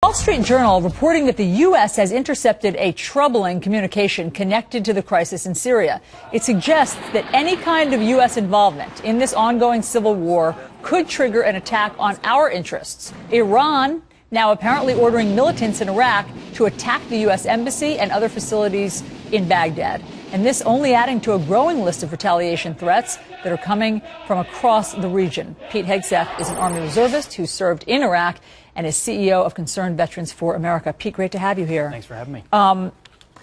Wall Street Journal reporting that the U.S. has intercepted a troubling communication connected to the crisis in Syria. It suggests that any kind of U.S. involvement in this ongoing civil war could trigger an attack on our interests. Iran now apparently ordering militants in Iraq to attack the U.S. embassy and other facilities in Baghdad. And this only adding to a growing list of retaliation threats that are coming from across the region. Pete Hegseth is an Army reservist who served in Iraq and is CEO of Concerned Veterans for America. Pete, great to have you here. Thanks for having me.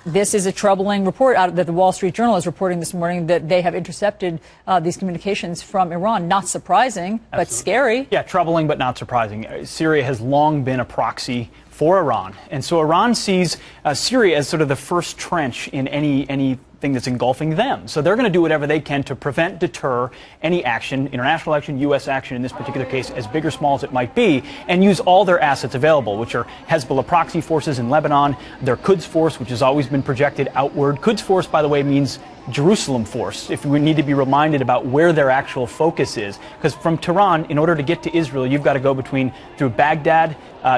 This is a troubling report out that the Wall Street Journal is reporting this morning that they have intercepted these communications from Iran. Not surprising, but scary. Yeah, troubling, but not surprising. Syria has long been a proxy for Iran. And so Iran sees Syria as sort of the first trench in anything that's engulfing them. So they're going to do whatever they can to prevent, deter any action, international action, U.S. action in this particular case, as big or small as it might be, and use all their assets available, which are Hezbollah proxy forces in Lebanon, their Quds force, which has always been projected outward. Quds force, by the way, means Jerusalem force, if we need to be reminded about where their actual focus is. Because from Tehran, in order to get to Israel, you've got to go through Baghdad,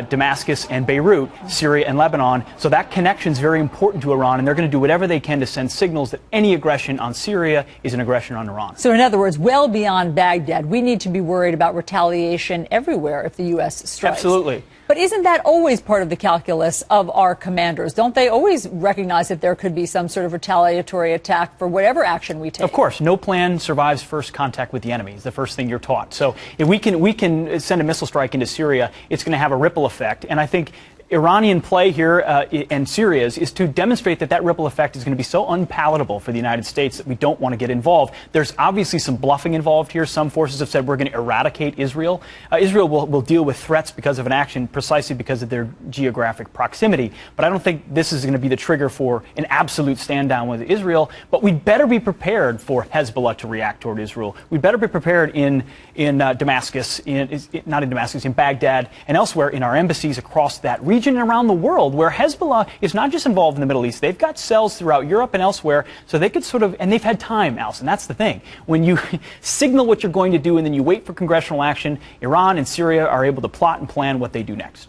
Damascus, and Beirut, Syria, and Lebanon. So that connection is very important to Iran, and they're going to do whatever they can to send signals that any aggression on Syria is an aggression on Iran. So in other words, well beyond Baghdad, we need to be worried about retaliation everywhere if the U.S. strikes. Absolutely. But isn't that always part of the calculus of our commanders? Don't they always recognize that there could be some sort of retaliatory attack for whatever action we take? Of course. No plan survives first contact with the enemy. It's the first thing you're taught. So if we can send a missile strike into Syria, it's going to have a ripple effect. And I think Iranian play here and Syria's is to demonstrate that ripple effect is going to be so unpalatable for the United States that we don't want to get involved. There's obviously some bluffing involved here. Some forces have said we're going to eradicate Israel. Israel will deal with threats because of an action precisely because of their geographic proximity. But I don't think this is going to be the trigger for an absolute stand down with Israel. But we'd better be prepared for Hezbollah to react toward Israel. We'd better be prepared in Damascus, not in Damascus, in Baghdad and elsewhere in our embassies across that region and around the world, where Hezbollah is not just involved in the Middle East. They've got cells throughout Europe and elsewhere, so they could and they've had time, Alison. That's the thing. When you signal what you're going to do and then you wait for congressional action, Iran and Syria are able to plot and plan what they do next.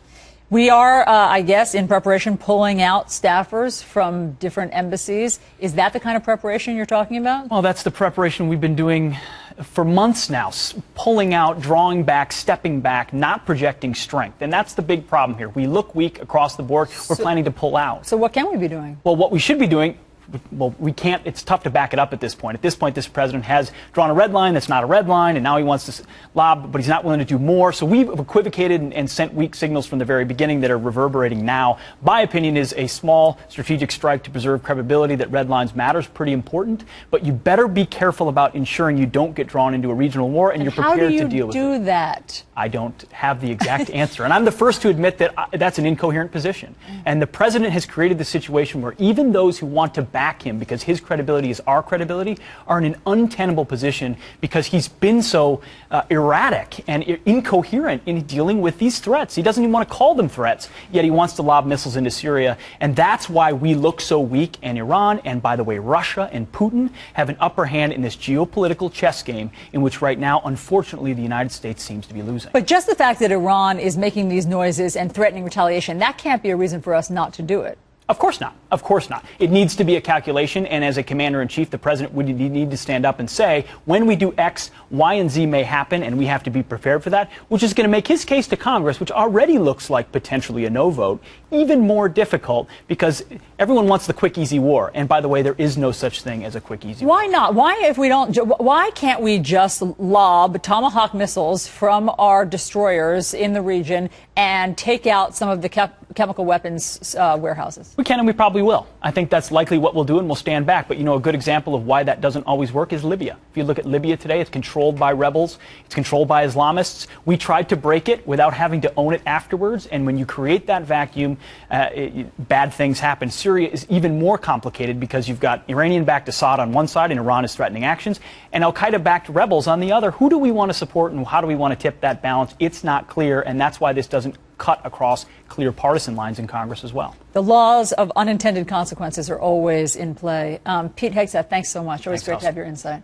We are, I guess, in preparation, pulling out staffers from different embassies. Is that the kind of preparation you're talking about? Well, that's the preparation we've been doing for months now, pulling out, drawing back, stepping back, not projecting strength. And that's the big problem here. We look weak across the board. We're planning to pull out. So what can we be doing? Well, what we should be doing, well, we can't, it's tough to back it up at this point. At this point, this president has drawn a red line that's not a red line, and now he wants to lob, but he's not willing to do more. So we've equivocated and sent weak signals from the very beginning that are reverberating now. My opinion is a small strategic strike to preserve credibility that red lines matter is pretty important, but you better be careful about ensuring you don't get drawn into a regional war and you're prepared to deal with it. How do you do that? I don't have the exact answer. And I'm the first to admit that that's an incoherent position. And the president has created the situation where even those who want to back him because his credibility is our credibility are in an untenable position because he's been so erratic and incoherent in dealing with these threats. He doesn't even want to call them threats, yet he wants to lob missiles into Syria. And that's why we look so weak. And Iran, and by the way, Russia and Putin have an upper hand in this geopolitical chess game in which right now, unfortunately, the United States seems to be losing. But just the fact that Iran is making these noises and threatening retaliation, that can't be a reason for us not to do it. Of course not. Of course not. It needs to be a calculation, and as a commander-in-chief, the president would need to stand up and say, when we do X, Y, and Z may happen, and we have to be prepared for that, which is going to make his case to Congress, which already looks like potentially a no vote, even more difficult, because everyone wants the quick, easy war. And by the way, there is no such thing as a quick, easy war. Why not? Why can't we just lob Tomahawk missiles from our destroyers in the region and take out some of the chemical weapons warehouses? We can, and we probably will. I think that's likely what we'll do, and we'll stand back. But, you know, a good example of why that doesn't always work is Libya. If you look at Libya today, it's controlled by rebels. It's controlled by Islamists. We tried to break it without having to own it afterwards. And when you create that vacuum, bad things happen. Syria is even more complicated because you've got Iranian-backed Assad on one side, and Iran is threatening actions, and al-Qaeda-backed rebels on the other. Who do we want to support, and how do we want to tip that balance? It's not clear, and that's why this doesn't cut across clear partisan lines in Congress as well. The laws of unintended consequences are always in play. Pete Hegseth, thanks so much. Always great to have your insight.